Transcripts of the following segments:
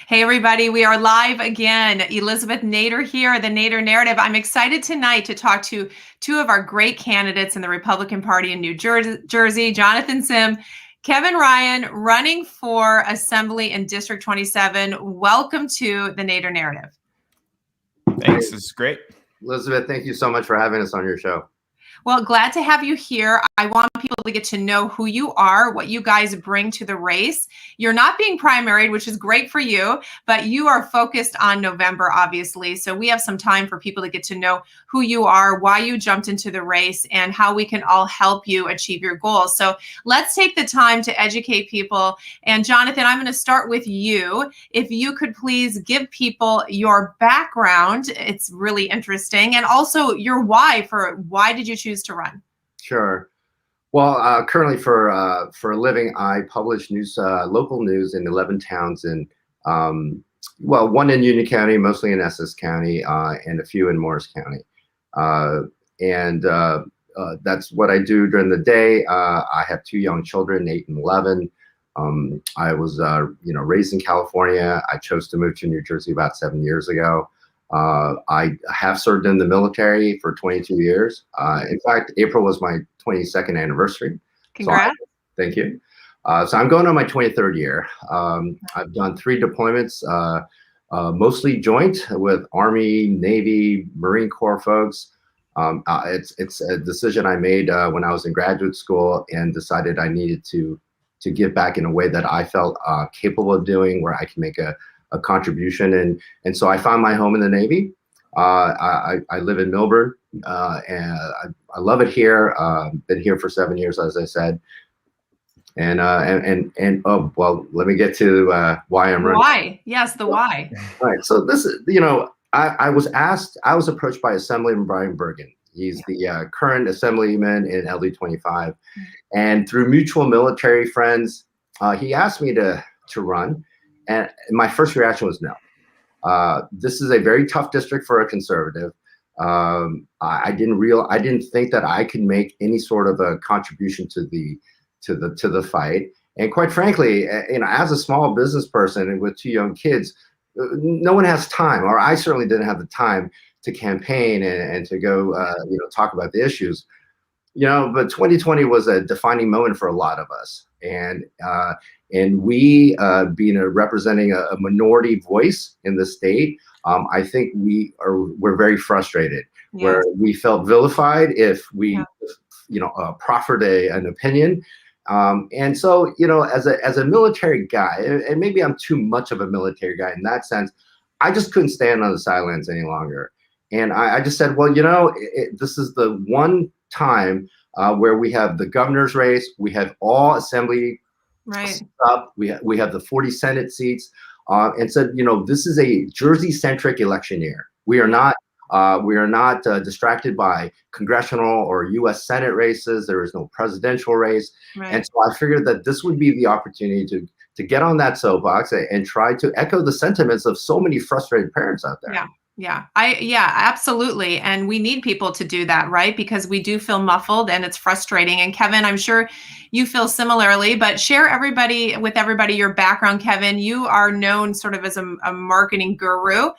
Hey, everybody, we are live again. Elizabeth Nader here, the Nader Narrative. I'm excited tonight to talk to two of our great candidates in the Republican Party in New Jersey, Jonathan Sim, Kevin Ryan, running for Assembly in District 27. Welcome to the Nader Narrative. Thanks, this is great. Elizabeth, thank you so much for having us on your show. Well, glad to have you here. I want people to get to know who you are, what you guys bring to the race. You're not being primaried, which is great for you, but you are focused on November, obviously. So we have some time for people to get to know who you are, why you jumped into the race, and how we can all help you achieve your goals. So let's take the time to educate people. And Jonathan, I'm going to start with you. If you could please give people your background, it's really interesting, and also your why did you choose to run? Sure. Well, currently for a living, I publish news, local news in 11 towns in, one in Union County, mostly in Essex County, and a few in Morris County. That's what I do during the day. I have two young children, 8 and 11. I was, raised in California. I chose to move to New Jersey about 7 years ago. I have served in the military for 22 years. In fact, April was my 22nd anniversary. Congrats. Thank you. So I'm going on my 23rd year. I've done 3 deployments, mostly joint with Army, Navy, Marine Corps folks. It's a decision I made when I was in graduate school and decided I needed to give back in a way that I felt capable of doing, where I can make a contribution, and so I found my home in the Navy. I live in Milburn, and I love it here. Been here for 7 years, as I said, and let me get to why I'm running. Why? Yes, the why. All right. So this is, I was approached by Assemblyman Brian Bergen. He's the current assemblyman in LD25, and through mutual military friends, he asked me to run. And my first reaction was no. This is a very tough district for a conservative. I didn't think that I could make any sort of a contribution to the fight. And quite frankly, as a small business person and with 2 young kids, no one has time, or I certainly didn't have the time to campaign and to go, talk about the issues. But 2020 was a defining moment for a lot of us, and we, representing a minority voice in the state, I think we're very frustrated. Yes. Where we felt vilified if we, proffered an opinion, and so as a military guy, and maybe I'm too much of a military guy in that sense, I just couldn't stand on the sidelines any longer, and I just said, well, this is the one time where we have the governor's race, we have all assembly. Right. We have the 40 Senate seats, and said, this is a Jersey-centric election year. We are not distracted by congressional or U.S. Senate races. There is no presidential race, right. And so I figured that this would be the opportunity to get on that soapbox and try to echo the sentiments of so many frustrated parents out there. Yeah, absolutely. And we need people to do that, right? Because we do feel muffled and it's frustrating. And Kevin, I'm sure you feel similarly, but share with everybody your background, Kevin. You are known sort of as a marketing guru.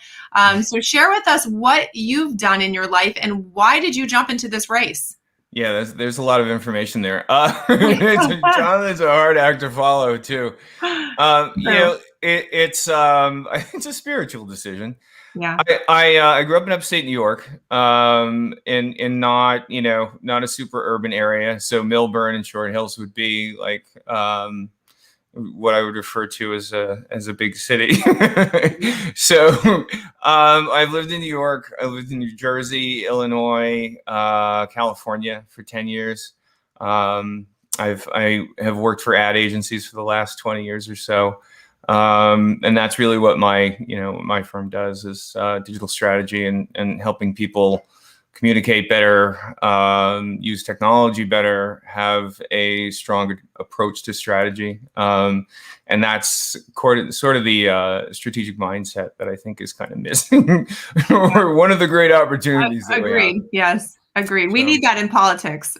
So share with us what you've done in your life and why did you jump into this race? Yeah, there's a lot of information there. Jonathan's a hard act to follow too. It's a spiritual decision. Yeah, I grew up in upstate New York, in not a super urban area. So Milburn and Short Hills would be like what I would refer to as a big city. So I've lived in New York. I lived in New Jersey, Illinois, California for 10 years. I have worked for ad agencies for the last 20 years or so. And that's really what my firm does is digital strategy and helping people communicate better, use technology better, have a stronger approach to strategy. And that's sort of the strategic mindset that I think is kind of missing, or one of the great opportunities that we have. Agreed. Yes, agreed. We need that in politics.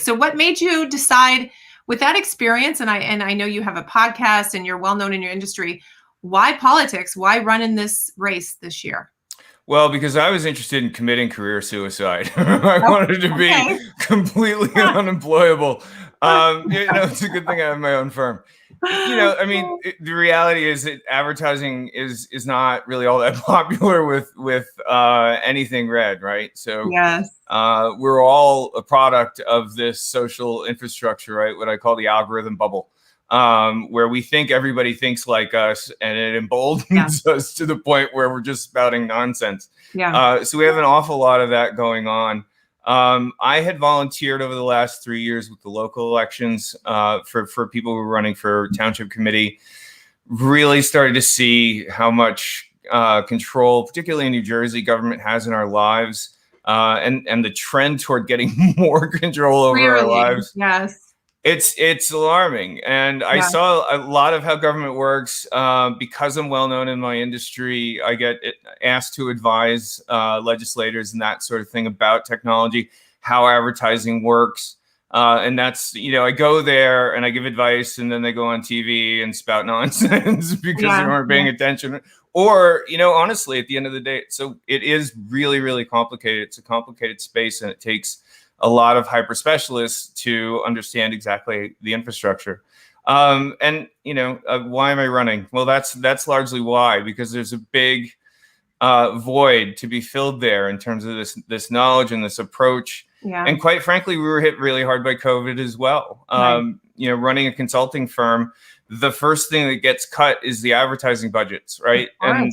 So what made you decide, with that experience, and I know you have a podcast and you're well known in your industry, Why politics? Why run in this race this year? Well, because I was interested in committing career suicide. I wanted to be completely unemployable. It's a good thing I have my own firm. I mean, the reality is that advertising is not really all that popular with anything red, right? So yes. We're all a product of this social infrastructure, right? What I call the algorithm bubble. Where we think everybody thinks like us, and it emboldens us to the point where we're just spouting nonsense. Yeah. So we have an awful lot of that going on. I had volunteered over the last 3 years with the local elections for people who were running for township committee. Really started to see how much control, particularly in New Jersey, government has in our lives, and the trend toward getting more control over our lives. Yes. It's alarming. And I saw a lot of how government works. Because I'm well known in my industry, I get asked to advise legislators and that sort of thing about technology, how advertising works. And that's, I go there and I give advice, and then they go on TV and spout nonsense because they weren't paying attention. Or, honestly, at the end of the day, so it is really, really complicated. It's a complicated space, and it takes a lot of hyper specialists to understand exactly the infrastructure. Why am I running? Well, that's largely why, because there's a big void to be filled there in terms of this knowledge and this approach. Yeah. And quite frankly, we were hit really hard by COVID as well. Running a consulting firm, the first thing that gets cut is the advertising budgets, right? And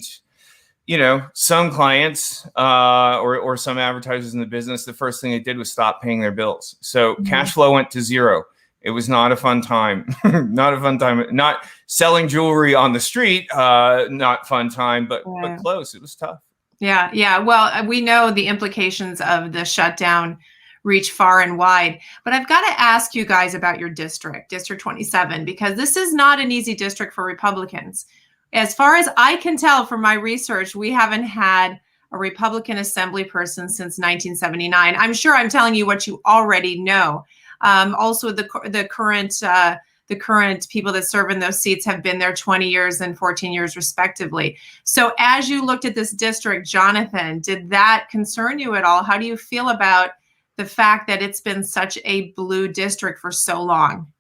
some clients or some advertisers in the business, the first thing they did was stop paying their bills. So cash flow went to zero. It was not a fun time. Not a fun time. Not selling jewelry on the street, not fun time, but close. It was tough. Yeah. Yeah. Well, we know the implications of the shutdown reach far and wide. But I've got to ask you guys about your district, District 27, because this is not an easy district for Republicans. As far as I can tell from my research, we haven't had a Republican assembly person since 1979. I'm sure I'm telling you what you already know. Also, the current people that serve in those seats have been there 20 years and 14 years respectively. So as you looked at this district, Jonathan, did that concern you at all? How do you feel about the fact that it's been such a blue district for so long?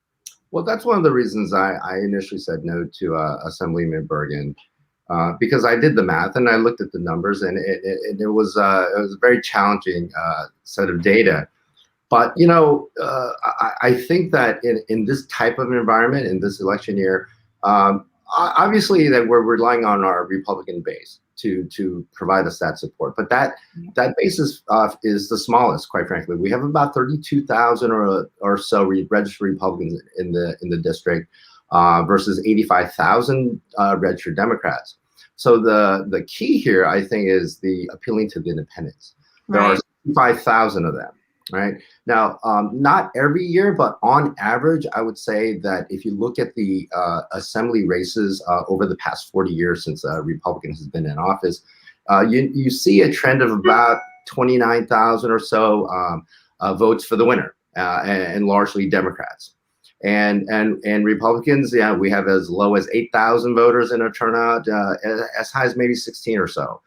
Well, that's one of the reasons I initially said no to Assemblyman Bergen, because I did the math and I looked at the numbers, and it was a very challenging set of data. But I think that in this type of environment, in this election year, obviously that we're relying on our Republican base to provide us that support. But that base is the smallest, quite frankly. We have about 32,000 or so registered Republicans in the district versus 85,000 registered Democrats. So the key here, I think, is the appealing to the independents. There are 65,000 of them. Right now, not every year, but on average, I would say that if you look at the assembly races over the past 40 years since Republican has been in office, you see a trend of about 29,000 or so votes for the winner, and largely Democrats. And Republicans, we have as low as 8,000 voters in a turnout, as high as maybe 16 or so.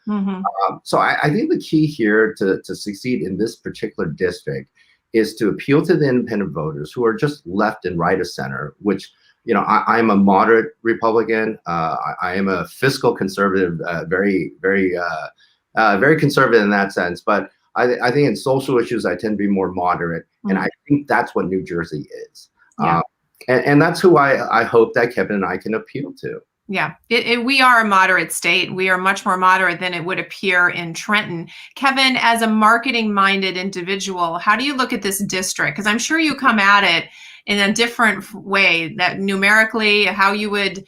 So I think the key here to succeed in this particular district is to appeal to the independent voters who are just left and right of center, which, I'm a moderate Republican. I am a fiscal conservative, very, very, very conservative in that sense. But I think in social issues, I tend to be more moderate. And I think that's what New Jersey is. And that's who I hope that Kevin and I can appeal to. Yeah, we are a moderate state. We are much more moderate than it would appear in Trenton. Kevin, as a marketing-minded individual, how do you look at this district? Because I'm sure you come at it in a different way, that numerically, how you would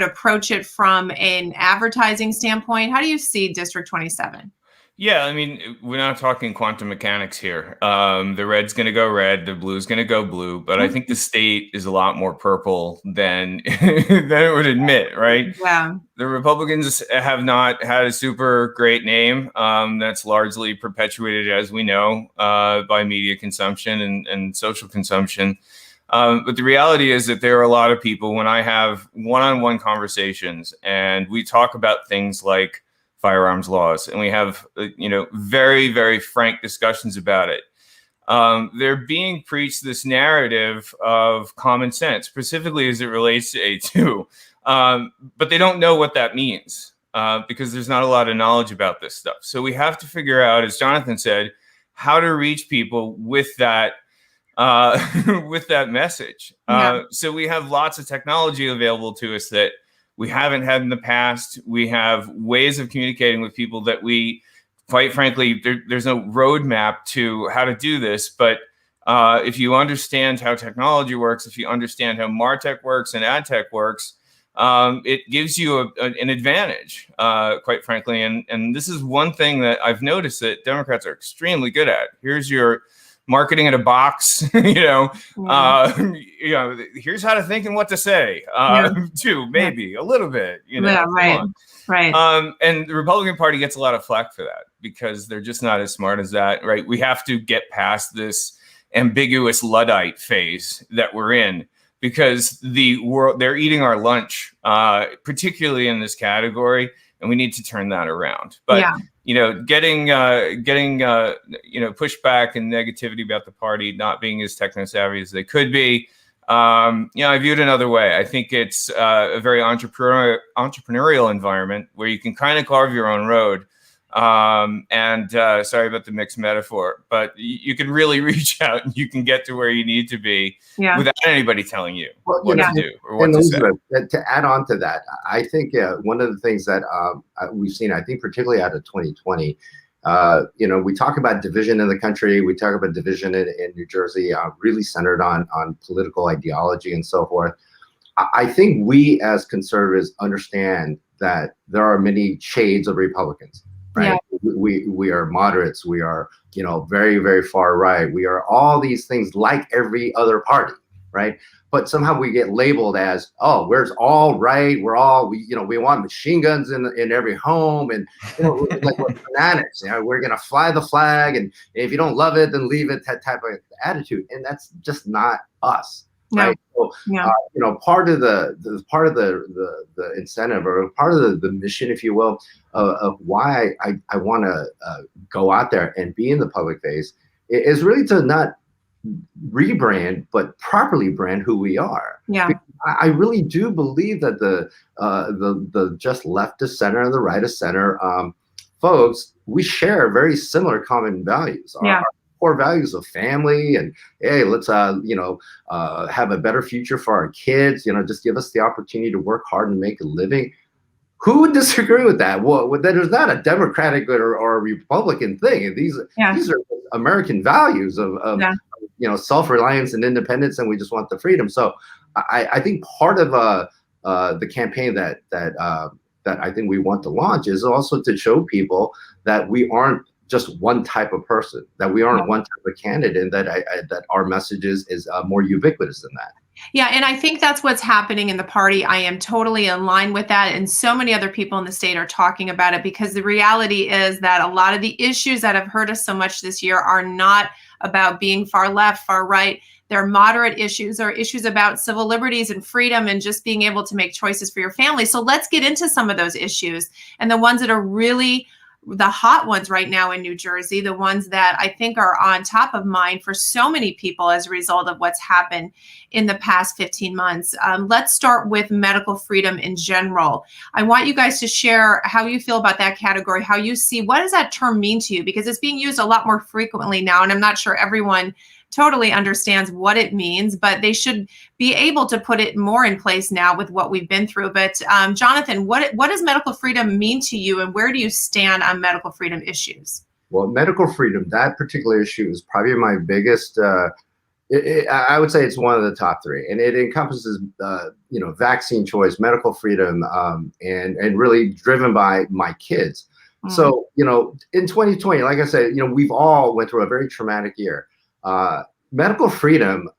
approach it from an advertising standpoint. How do you see District 27? Yeah, I mean, we're not talking quantum mechanics here. The red's going to go red, the blue's going to go blue, but I think the state is a lot more purple than it would admit, right? Yeah. The Republicans have not had a super great name. That's largely perpetuated, as we know, by media consumption and social consumption. But the reality is that there are a lot of people, when I have one-on-one conversations and we talk about things like firearms laws and we have, very, very frank discussions about it, they're being preached this narrative of common sense, specifically as it relates to A2. But they don't know what that means because there's not a lot of knowledge about this stuff. So we have to figure out, as Jonathan said, how to reach people with that with that message. So we have lots of technology available to us that we haven't had in the past. We have ways of communicating with people that we, quite frankly, there's no roadmap to how to do this. But if you understand how technology works, if you understand how MarTech works and AdTech works, it gives you an advantage, quite frankly. And this is one thing that I've noticed that Democrats are extremely good at. Here's your marketing in a box, here's how to think and what to say, too, maybe a little bit, right. And the Republican Party gets a lot of flack for that because they're just not as smart as that, right? We have to get past this ambiguous Luddite phase that we're in because they're eating our lunch, particularly in this category, and we need to turn that around. But getting pushback and negativity about the party not being as techno savvy as they could be, I view it another way. I think it's a very entrepreneurial environment where you can kind of carve your own road. Sorry about the mixed metaphor, but you can really reach out and you can get to where you need to be without anybody telling you what to do or what to say. To add on to that, I think one of the things that we've seen, I think particularly out of 2020, we talk about division in the country, we talk about division in New Jersey, really centered on political ideology and so forth. I think we as conservatives understand that there are many shades of Republicans. Right. Yeah. We are moderates. We are, very, very far right. We are all these things like every other party. Right. But somehow we get labeled as, oh, we're all right. We're all, we want machine guns in every home. And, like we're fanatics. We're going to fly the flag. And if you don't love it, then leave it, that type of attitude. And that's just not us. Right. So, part of the incentive or part of the mission, if you will, of why I want to go out there and be in the public face is really to not rebrand, but properly brand who we are. Yeah. Because I really do believe that the just left of center and the right of center folks, we share very similar common values. Our core values of family and, hey, let's have a better future for our kids, just give us the opportunity to work hard and make a living. Who would disagree with that? Well, that is not a Democratic or a Republican thing. These are American values of self-reliance and independence, and we just want the freedom. So I think part of the campaign that I think we want to launch is also to show people that we aren't just one type of person, that we aren't one type of candidate, and that our message is more ubiquitous than that. Yeah, and I think that's what's happening in the party. I am totally in line with that, and so many other people in the state are talking about it because the reality is that a lot of the issues that have hurt us so much this year are not about being far left, far right. They're moderate issues or issues about civil liberties and freedom and just being able to make choices for your family. So let's get into some of those issues and the ones that are really the hot ones right now in New Jersey, the ones that I think are on top of mind for so many people as a result of what's happened in the past 15 months. Let's start with medical freedom in general. I want you guys to share how you feel about that category, how you see, what does that term mean to you? Because it's being used a lot more frequently now, and I'm not sure everyone totally understands what it means, but they should be able to put it more in place now with what we've been through. But Jonathan, what does medical freedom mean to you, and where do you stand on medical freedom issues? Well, medical freedom, that particular issue is probably my biggest, I would say it's one of the top three, and it encompasses, vaccine choice, medical freedom, and really driven by my kids. So, in 2020, like I said, we've all went through a very traumatic year. Medical freedom,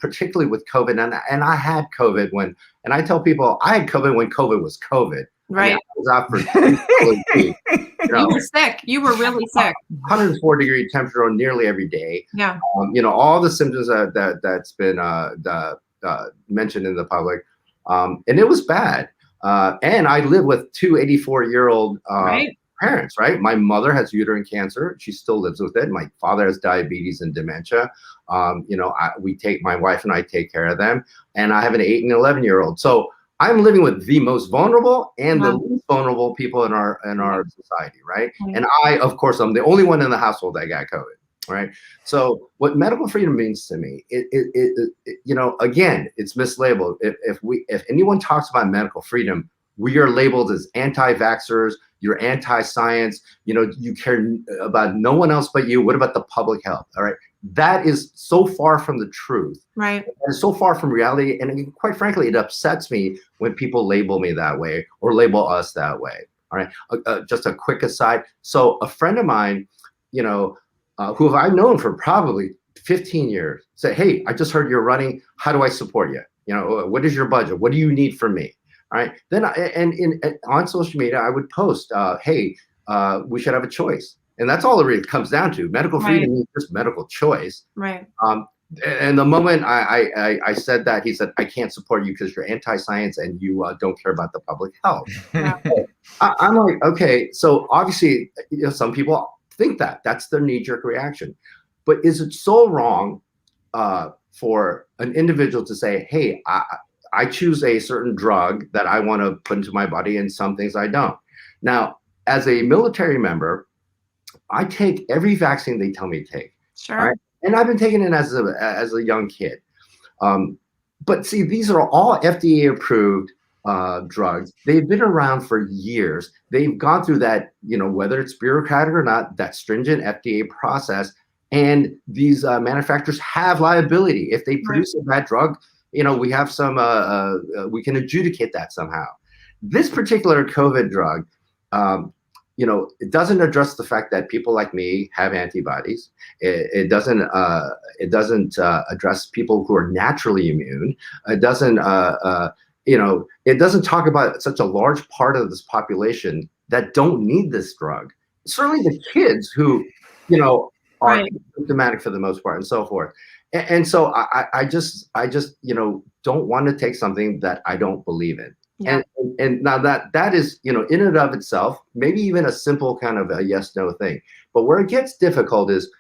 particularly with COVID, and I had COVID and I tell people I had COVID when COVID was COVID, Right. I was out for 2 solid weeks. You were sick. You were really sick. 104-degree temperature nearly every day. Yeah. All the symptoms that's been mentioned in the public, and it was bad. And I live with two 84-year-old Right. parents. Right, my mother has uterine cancer. She still lives with it. My father has diabetes and dementia. My wife and I take care of them, and I have an 8 and 11-year-old. So I'm living with the most vulnerable and the least vulnerable people in our society, right? And I, of course, I'm the only one in the household that got COVID, right? So what medical freedom means to me, again, it's mislabeled. If anyone talks about medical freedom, we are labeled as anti-vaxxers. You're anti-science. You care about no one else but you. What about the public health? All right. That is so far from the truth. Right. And so far from reality. And quite frankly, it upsets me when people label me that way or label us that way. All right. Just a quick aside. So a friend of mine, who I've known for probably 15 years, said, "Hey, I just heard you're running. How do I support you? What is your budget? What do you need from me?" All right. Then on social media, I would post, "Hey, we should have a choice." And that's all it really comes down to. Medical freedom means just medical choice. Right. And the moment I said that, he said, "I can't support you because you're anti-science and you don't care about the public health." Yeah. I'm like, okay, so obviously, some people think that's their knee-jerk reaction. But is it so wrong for an individual to say, "Hey, I choose a certain drug that I want to put into my body and some things I don't"? Now, as a military member, I take every vaccine they tell me to take. Sure. Right? And I've been taking it as a young kid. But see, these are all FDA approved drugs. They've been around for years. They've gone through that, whether it's bureaucratic or not, that stringent FDA process. And these manufacturers have liability. If they produce a bad drug, we have some, we can adjudicate that somehow. This particular COVID drug, it doesn't address the fact that people like me have antibodies. It doesn't address people who are naturally immune. It doesn't, it doesn't talk about such a large part of this population that don't need this drug. Certainly the kids who, are symptomatic for the most part and so forth. And so I just don't want to take something that I don't believe in. Yeah. And now that is, in and of itself, maybe even a simple kind of a yes/no thing. But where it gets difficult is,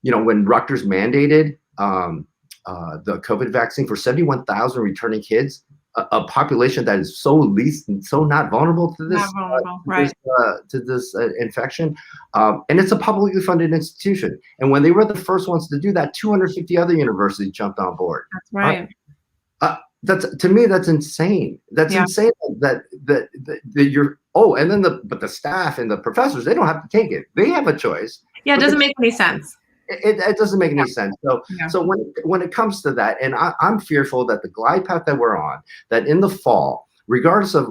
when Rutgers mandated the COVID vaccine for 71,000 returning kids, a population that is so least and so not vulnerable to this, infection, and it's a publicly funded institution. And when they were the first ones to do that, 250 other universities jumped on board. That's right. To me, that's insane. That's insane that you're, and then the staff and the professors, they don't have to take it. They have a choice. Yeah, it doesn't make any sense. It doesn't make any sense. So when it comes to that, and I'm fearful that the glide path that we're on, that in the fall, regardless of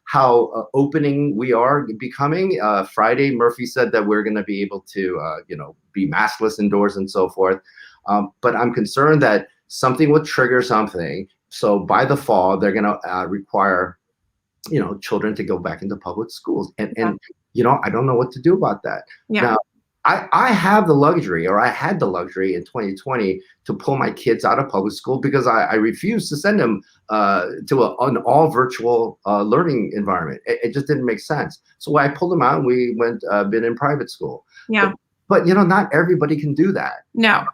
how opening we are becoming, Friday, Murphy said that we're going to be able to, be maskless indoors and so forth. But I'm concerned that something will trigger something. So by the fall, they're going to require, children to go back into public schools. And I don't know what to do about that. Yeah. Now, I have the luxury, or I had the luxury in 2020 to pull my kids out of public school because I refused to send them to an all virtual learning environment. It just didn't make sense. So I pulled them out and we been in private school. Yeah. But not everybody can do that. No,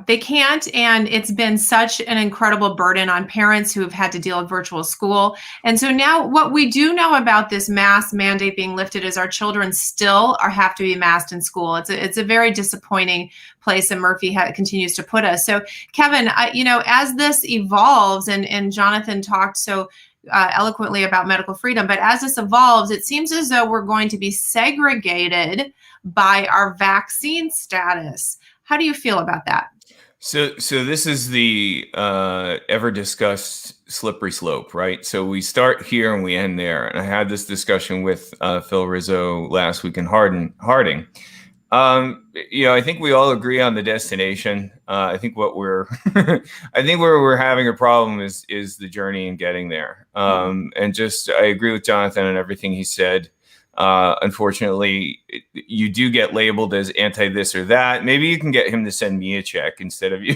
they can't. And it's been such an incredible burden on parents who have had to deal with virtual school. And so now what we do know about this mask mandate being lifted is our children still have to be masked in school. It's a very disappointing place that Murphy continues to put us. So Kevin, as this evolves, and Jonathan talked so eloquently about medical freedom, but as this evolves, it seems as though we're going to be segregated by our vaccine status. How do you feel about that? So this is the ever discussed slippery slope, right? So we start here and we end there. And I had this discussion with Phil Rizzo last week in Harding. I think we all agree on the destination. I think what we're, I think where we're having a problem is the journey and getting there. And just, I agree with Jonathan and everything he said. Unfortunately, you do get labeled as anti this or that. Maybe you can get him to send me a check instead of you.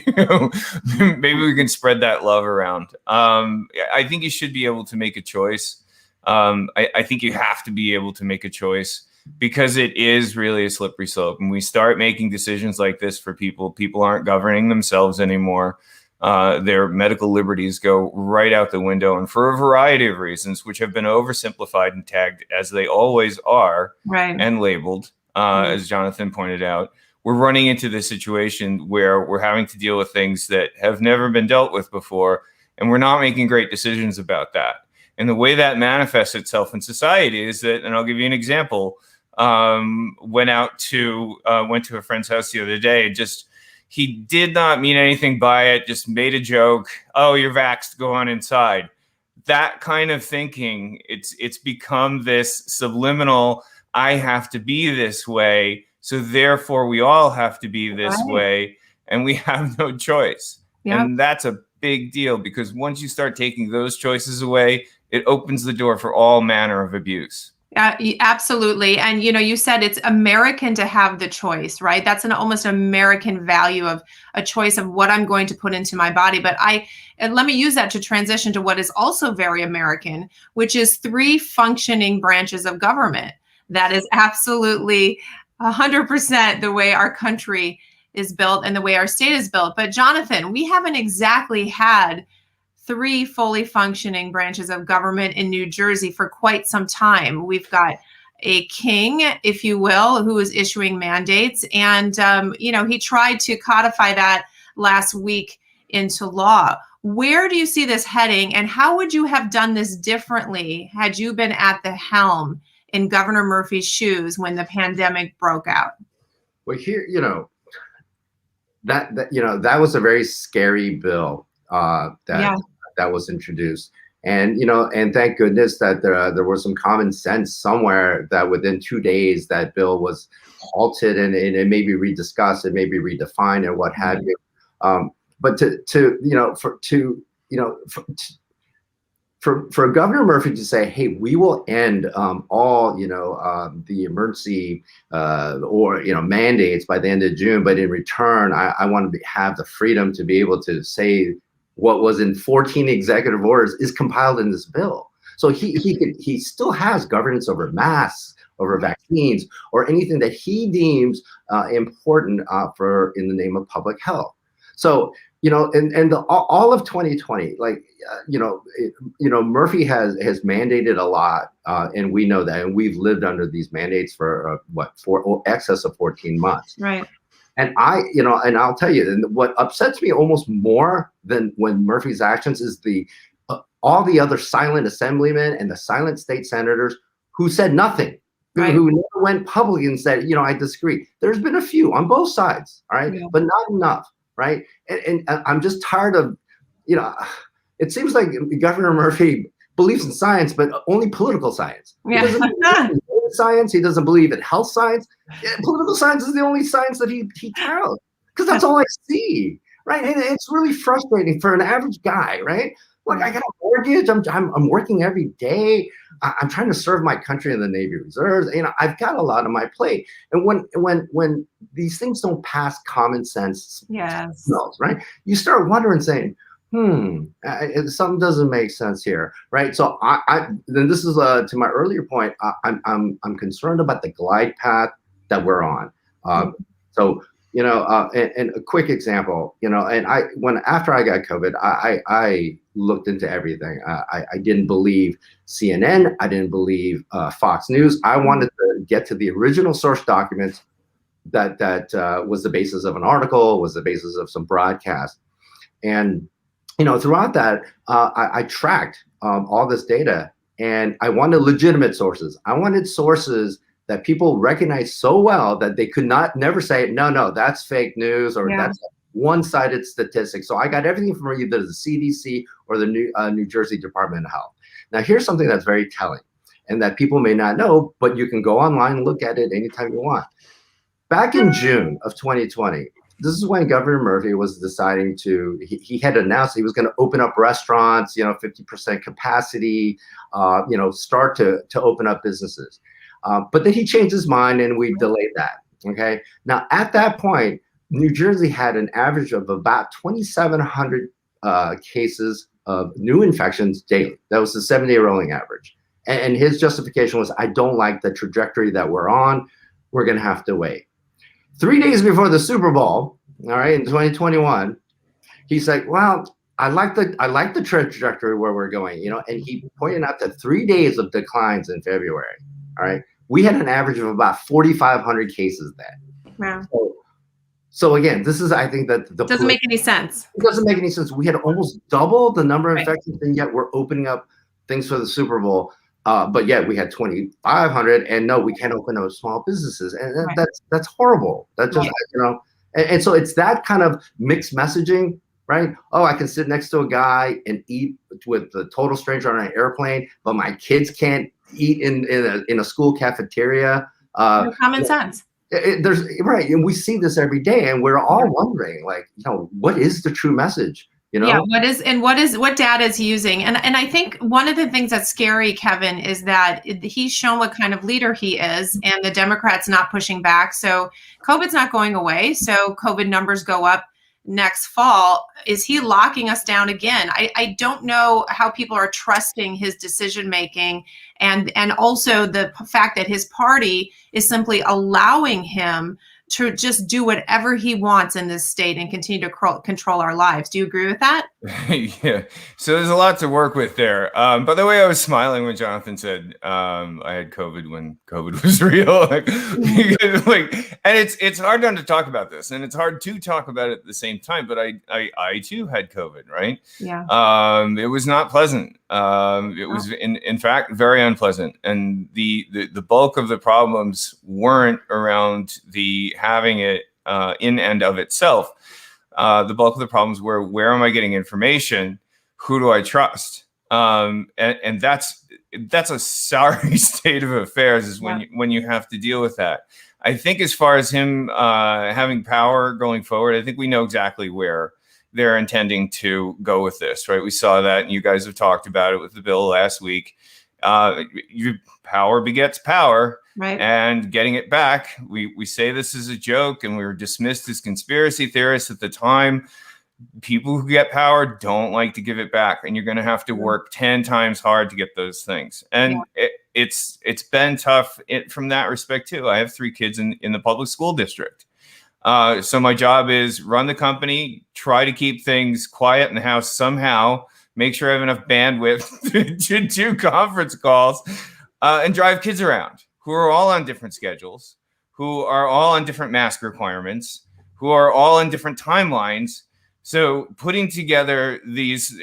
Maybe we can spread that love around. I think you should be able to make a choice. I think you have to be able to make a choice, because it is really a slippery slope. And we start making decisions like this for people. People aren't governing themselves anymore. Their medical liberties go right out the window, and for a variety of reasons, which have been oversimplified and tagged as they always are, right, and labeled, as Jonathan pointed out. We're running into this situation where we're having to deal with things that have never been dealt with before, and we're not making great decisions about that. And the way that manifests itself in society is that, and I'll give you an example, went to a friend's house the other day, and he did not mean anything by it, just made a joke. Oh, you're vaxxed, go on inside. That kind of thinking, it's become this subliminal, I have to be this way, so therefore we all have to be this way, and we have no choice. Yep. And that's a big deal, because once you start taking those choices away, it opens the door for all manner of abuse. Absolutely. And, you said it's American to have the choice, right? That's an almost American value of a choice of what I'm going to put into my body. But let me use that to transition to what is also very American, which is 3 functioning branches of government. That is absolutely 100% the way our country is built and the way our state is built. But Jonathan, we haven't exactly had 3 fully functioning branches of government in New Jersey for quite some time. We've got a king, if you will, who is issuing mandates. And, he tried to codify that last week into law. Where do you see this heading, and how would you have done this differently had you been at the helm in Governor Murphy's shoes when the pandemic broke out? Well, here, that was a very scary bill that was introduced. And, and thank goodness that there was some common sense somewhere that within 2 days that bill was halted and it may be rediscussed, it may be redefined and what have you. But for Governor Murphy to say, hey, we will end all, the emergency or, mandates by the end of June, but in return, I want to have the freedom to be able to say what was in 14 executive orders is compiled in this bill. So he still has governance over masks, over vaccines, or anything that he deems important for in the name of public health. So, all of 2020, Murphy has mandated a lot, and we know that, and we've lived under these mandates for excess of 14 months. Right. And and I'll tell you, and what upsets me almost more than when Murphy's actions is all the other silent assemblymen and the silent state senators who said nothing, who never went public and said, I disagree. There's been a few on both sides, all right, but not enough, right? And I'm just tired of, it seems like Governor Murphy believes in science, but only political science. Yeah. He doesn't believe in science. He doesn't believe in health science. Political science is the only science that he touts, because that's all I see, right? And it's really frustrating for an average guy, right? Look, I got a mortgage. I'm working every day. I'm trying to serve my country in the Navy Reserves. I've got a lot on my plate. And when these things don't pass common sense, smells, right? You start wondering, saying, something doesn't make sense here, right? So then this is to my earlier point. I'm concerned about the glide path that we're on. So and a quick example, and after I got COVID, I looked into everything. I didn't believe CNN. I didn't believe Fox News. I wanted to get to the original source documents that was the basis of an article, was the basis of some broadcast, and throughout that, I tracked all this data, and I wanted legitimate sources. I wanted sources that people recognize so well that they could never say, no, that's fake news, or that's a one-sided statistic. So I got everything from either the CDC or the New Jersey Department of Health. Now, here's something that's very telling, and that people may not know, but you can go online and look at it anytime you want. back in June of 2020, this is when Governor Murphy was deciding to, he had announced he was going to open up restaurants, 50% capacity, start to open up businesses. But then he changed his mind and we delayed that. Okay. Now, at that point, New Jersey had an average of about 2,700 cases of new infections daily. That was the 7-day rolling average. And his justification was, I don't like the trajectory that we're on. We're going to have to wait. 3 days before the Super Bowl, all right, in 2021, he's like, well, I like the trajectory where we're going, and he pointed out that 3 days of declines in February. All right. We had an average of about 4,500 cases then. Wow. So again, this is, I think that the doesn't make any sense. It doesn't make any sense. We had almost double the number of infections, and yet we're opening up things for the Super Bowl. But yet we had 2,500, and no, we can't open up small businesses, and that's horrible. That's just and so it's that kind of mixed messaging, right? Oh, I can sit next to a guy and eat with a total stranger on an airplane, but my kids can't eat in a school cafeteria. No common sense. There's right, and we see this every day, and we're all wondering, like, what is the true message? Yeah, what data is he using? And I think one of the things that's scary, Kevin, is that he's shown what kind of leader he is, and the Democrats not pushing back. So COVID's not going away. So COVID numbers go up next fall. Is he locking us down again? I don't know how people are trusting his decision making, and also the fact that his party is simply allowing him to just do whatever he wants in this state and continue to control our lives. Do you agree with that? Yeah. So there's a lot to work with there. By the way, I was smiling when Jonathan said I had COVID when COVID was real. And it's hard not to talk about this, and it's hard to talk about it at the same time. But I too had COVID, right? Yeah. It was not pleasant. It was in fact very unpleasant, and the bulk of the problems weren't around the having it in and of itself. The bulk of the problems were, where am I getting information? Who do I trust? And that's a sorry state of affairs is when you have to deal with that. I think as far as him having power going forward, I think we know exactly where they're intending to go with this, right? We saw that, and you guys have talked about it with the bill last week. Your power begets power. Right. And getting it back, we say this is a joke, and we were dismissed as conspiracy theorists at the time. People who get power don't like to give it back, and you're going to have to work 10 times hard to get those things. And it's been tough from that respect too. I have 3 kids in the public school district. So my job is run the company, try to keep things quiet in the house somehow, make sure I have enough bandwidth to do conference calls, and drive kids around who are all on different schedules, who are all on different mask requirements, who are all on different timelines. So putting together these,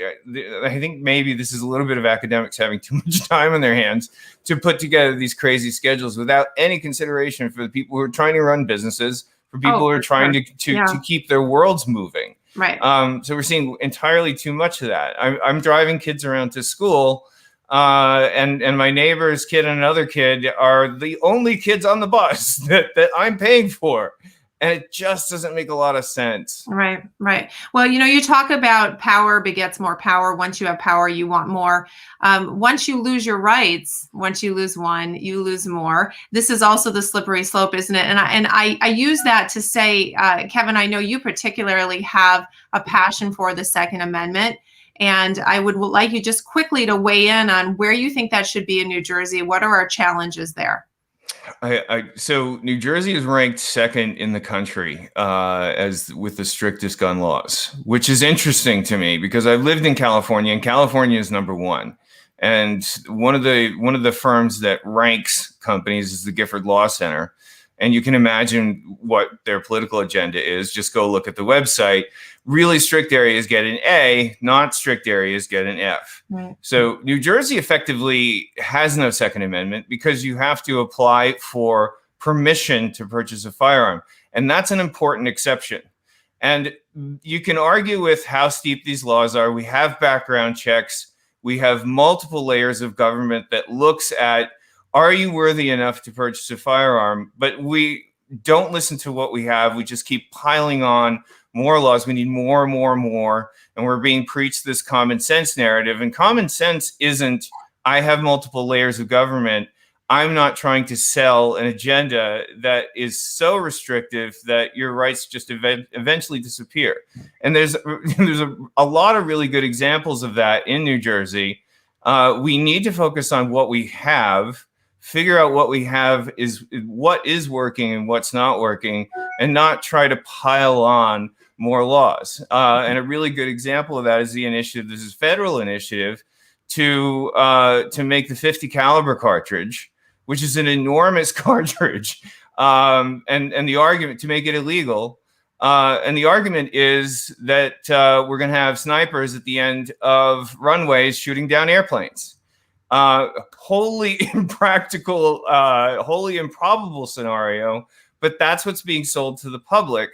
I think maybe this is a little bit of academics having too much time on their hands to put together these crazy schedules without any consideration for the people who are trying to run businesses, for people who are trying to keep their worlds moving. Right. So we're seeing entirely too much of that. I'm driving kids around to school, and my neighbor's kid and another kid are the only kids on the bus that I'm paying for. And it just doesn't make a lot of sense. Right, right. Well, you talk about power begets more power. Once you have power, you want more. Once you lose your rights, once you lose one, you lose more. This is also the slippery slope, isn't it? And I use that to say, Kevin, I know you particularly have a passion for the Second Amendment. And I would like you just quickly to weigh in on where you think that should be in New Jersey. What are our challenges there? So New Jersey is ranked second in the country as with the strictest gun laws, which is interesting to me because I've lived in California, and California is number one. And one of the firms that ranks companies is the Gifford Law Center. And you can imagine what their political agenda is. Just go look at the website. Really strict areas get an A, not strict areas get an F. Right. So New Jersey effectively has no Second Amendment because you have to apply for permission to purchase a firearm. And that's an important exception. And you can argue with how steep these laws are. We have background checks. We have multiple layers of government that looks at, are you worthy enough to purchase a firearm? But we don't listen to what we have. We just keep piling on more laws. We need more and more and more. And we're being preached this common sense narrative. And common sense isn't, I have multiple layers of government. I'm not trying to sell an agenda that is so restrictive that your rights just eventually disappear. And there's a lot of really good examples of that in New Jersey. We need to focus on what we have, figure out what we have is what is working and what's not working, and not try to pile on more laws. And a really good example of that is the initiative. This is a federal initiative to make the .50 caliber cartridge, which is an enormous cartridge, and the argument to make it illegal. And the argument is that we're going to have snipers at the end of runways shooting down airplanes. Wholly impractical, wholly improbable scenario, but that's what's being sold to the public.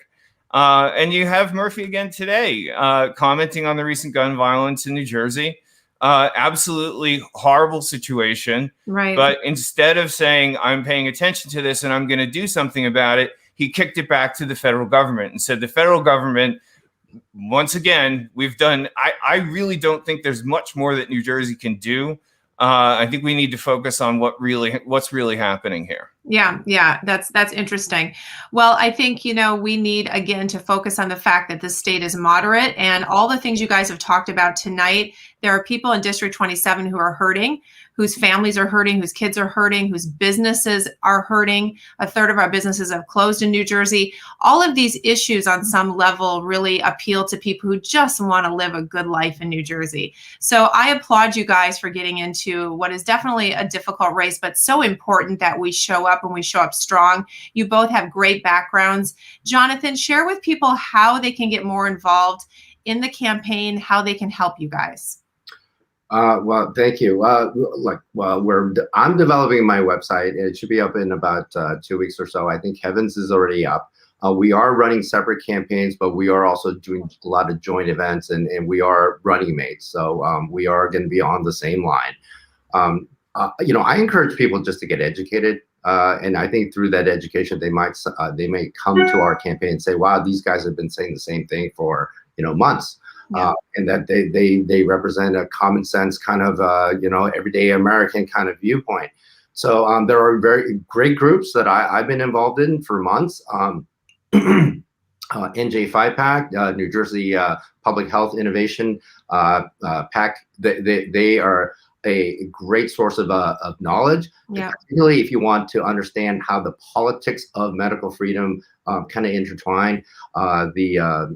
And you have Murphy again today commenting on the recent gun violence in New Jersey. Absolutely horrible situation. Right. But instead of saying, I'm paying attention to this and I'm going to do something about it, he kicked it back to the federal government and said, the federal government, once again, we've done, I really don't think there's much more that New Jersey can do. I think we need to focus on what's really happening here. Yeah, that's interesting. Well, I think, we need, again, to focus on the fact that the state is moderate, and all the things you guys have talked about tonight. There are people in District 27 who are hurting, whose families are hurting, whose kids are hurting, whose businesses are hurting. A third of our businesses have closed in New Jersey. All of these issues on some level really appeal to people who just want to live a good life in New Jersey. So I applaud you guys for getting into what is definitely a difficult race, but so important that we show up and we show up strong. You both have great backgrounds. Jonathan, share with people how they can get more involved in the campaign, how they can help you guys. Well, thank you. I'm developing my website. It should be up in about 2 weeks or so. I think Heaven's is already up. We are running separate campaigns, but we are also doing a lot of joint events, and we are running mates. So we are going to be on the same line. I encourage people just to get educated. And I think through that education, they may come to our campaign and say, wow, these guys have been saying the same thing for, months. Yeah. And that they represent a common sense kind of, everyday American kind of viewpoint. So there are very great groups that I've been involved in for months. NJ5PAC, New Jersey Public Health Innovation PAC, they are a great source of knowledge, yeah. Particularly if you want to understand how the politics of medical freedom kind of intertwine. The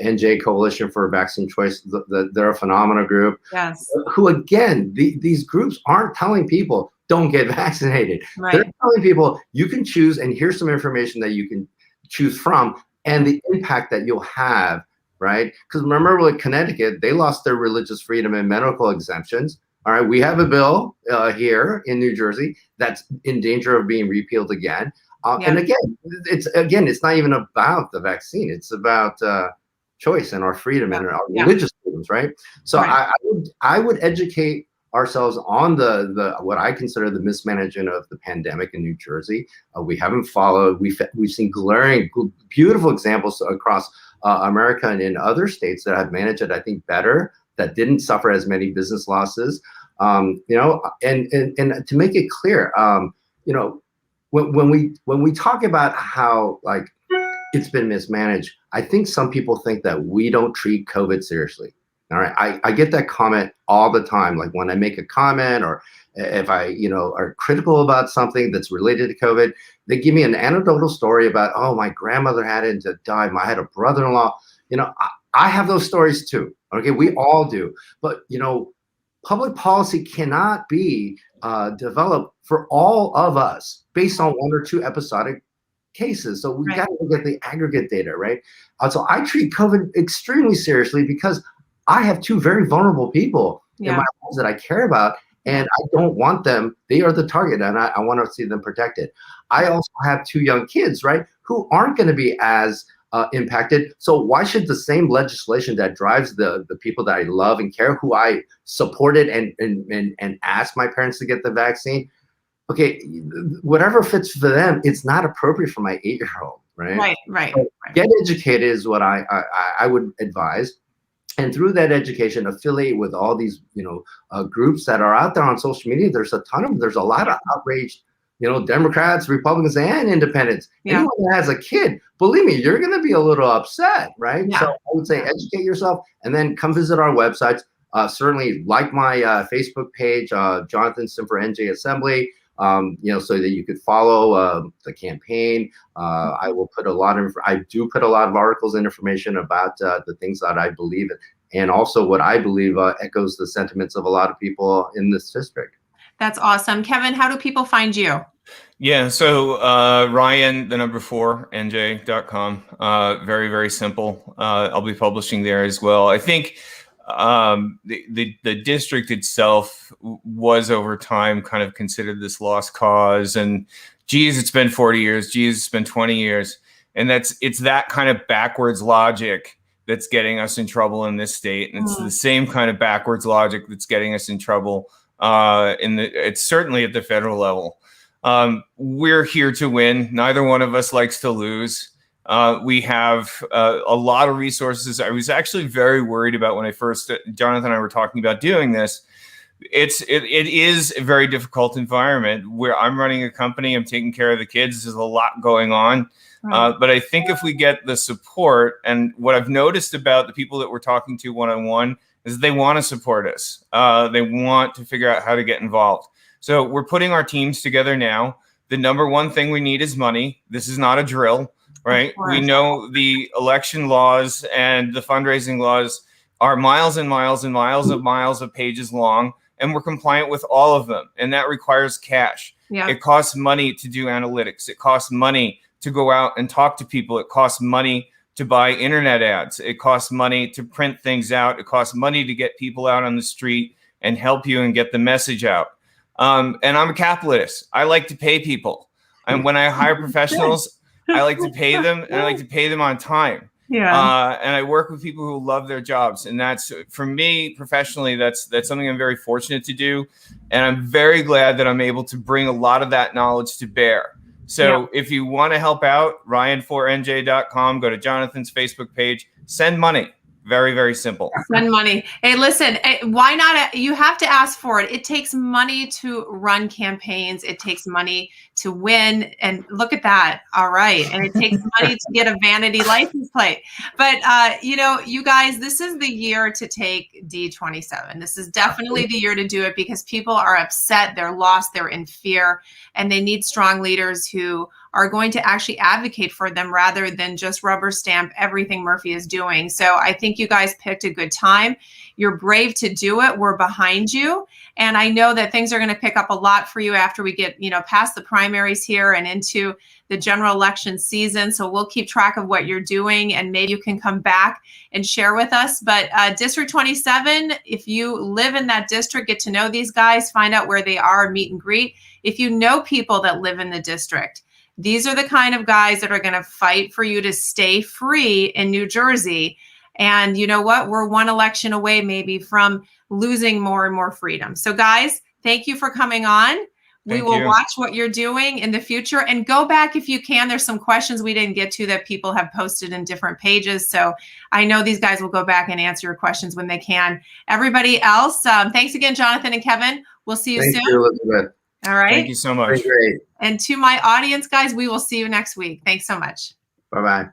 NJ Coalition for Vaccine Choice, they're a phenomenal group. Yes. Who, again, these groups aren't telling people don't get vaccinated. Right. They're telling people you can choose, and here's some information that you can choose from, and the impact that you'll have, right? Because remember, with Connecticut, they lost their religious freedom and medical exemptions. All right, we have a bill here in New Jersey that's in danger of being repealed again. Yeah. And it's not even about the vaccine. It's about choice and our freedom and our religious freedoms, right? So right. I would educate ourselves on the what I consider the mismanagement of the pandemic in New Jersey. We haven't followed. We've seen glaring, beautiful examples across America and in other states that have managed it, I think, better, that didn't suffer as many business losses. And to make it clear, when we talk about how it's been mismanaged, I think some people think that we don't treat COVID seriously. All right, I get that comment all the time. Like when I make a comment, or if I are critical about something that's related to COVID, they give me an anecdotal story about, oh, my grandmother had it and died. I had a brother-in-law. I have those stories too. Okay, we all do. But public policy cannot be developed for all of us based on one or two episodic cases. So we got to look at the aggregate data, right? So I treat COVID extremely seriously because I have two very vulnerable people in my lives that I care about, and I don't want them. They are the target, and I want to see them protected. I also have two young kids, right, who aren't going to be as impacted. So why should the same legislation that drives the people that I love and care, who I supported and asked my parents to get the vaccine, okay, whatever fits for them, it's not appropriate for my 8-year-old, right? Right. So get educated is what I would advise. And through that education, affiliate with all these, groups that are out there on social media. There's a ton of them. There's a lot of outraged, Democrats, Republicans, and independents. Yeah. Anyone that has a kid, believe me, you're going to be a little upset, right? Yeah. So I would say educate yourself, and then come visit our websites. Certainly like my Facebook page, Jonathan Simper NJ Assembly. So that you could follow the campaign. I will put I do put a lot of articles and information about the things that I believe in, and also what I believe echoes the sentiments of a lot of people in this district. That's awesome. Kevin, how do people find you? Yeah, so Ryan, the number 4, NJ.com. Very, very simple. I'll be publishing there as well. I think the district itself was over time kind of considered this lost cause, and geez, it's been 40 years, geez, it's been 20 years. And it's that kind of backwards logic that's getting us in trouble in this state. And it's the same kind of backwards logic that's getting us in trouble it's certainly at the federal level. We're here to win. Neither one of us likes to lose. We have a lot of resources. I was actually very worried about when Jonathan and I were talking about doing this. It is a very difficult environment where I'm running a company, I'm taking care of the kids. There's a lot going on. But I think if we get the support, and what I've noticed about the people that we're talking to one-on-one is they want to support us. They want to figure out how to get involved. So we're putting our teams together now. The number one thing we need is money. This is not a drill. Right. We know the election laws and the fundraising laws are miles and miles and miles of pages long, and we're compliant with all of them. And that requires cash. Yeah. It costs money to do analytics. It costs money to go out and talk to people. It costs money to buy internet ads. It costs money to print things out. It costs money to get people out on the street and help you and get the message out. And I'm a capitalist. I like to pay people. And when I hire professionals, I like to pay them, and I like to pay them on time. Yeah. And I work with people who love their jobs. And that's, for me, professionally, that's something I'm very fortunate to do. And I'm very glad that I'm able to bring a lot of that knowledge to bear. So if you want to help out, Ryan4NJ.com, go to Jonathan's Facebook page, send money. Very, very simple. Send money. Hey, listen, why not? You have to ask for it. It takes money to run campaigns. It takes money to win. And look at that. All right. And it takes money to get a vanity license plate. But, you guys, this is the year to take D27. This is definitely the year to do it because people are upset. They're lost. They're in fear. And they need strong leaders who are going to actually advocate for them rather than just rubber stamp everything Murphy is doing. So I think you guys picked a good time. You're brave to do it. We're behind you. And I know that things are going to pick up a lot for you after we get, past the primaries here and into the general election season. So we'll keep track of what you're doing, and maybe you can come back and share with us. But District 27, if you live in that district, get to know these guys, find out where they are, meet and greet. If you know people that live in the district, these are the kind of guys that are going to fight for you to stay free in New Jersey. And you know what? We're one election away maybe from losing more and more freedom. So guys, thank you for coming on. We will watch what you're doing in the future, and go back if you can. There's some questions we didn't get to that people have posted in different pages. So I know these guys will go back and answer your questions when they can. Everybody else, thanks again, Jonathan and Kevin. We'll see you soon. Thank you, Elizabeth. All right. Thank you so much. Great. And to my audience, guys, we will see you next week. Thanks so much. Bye-bye.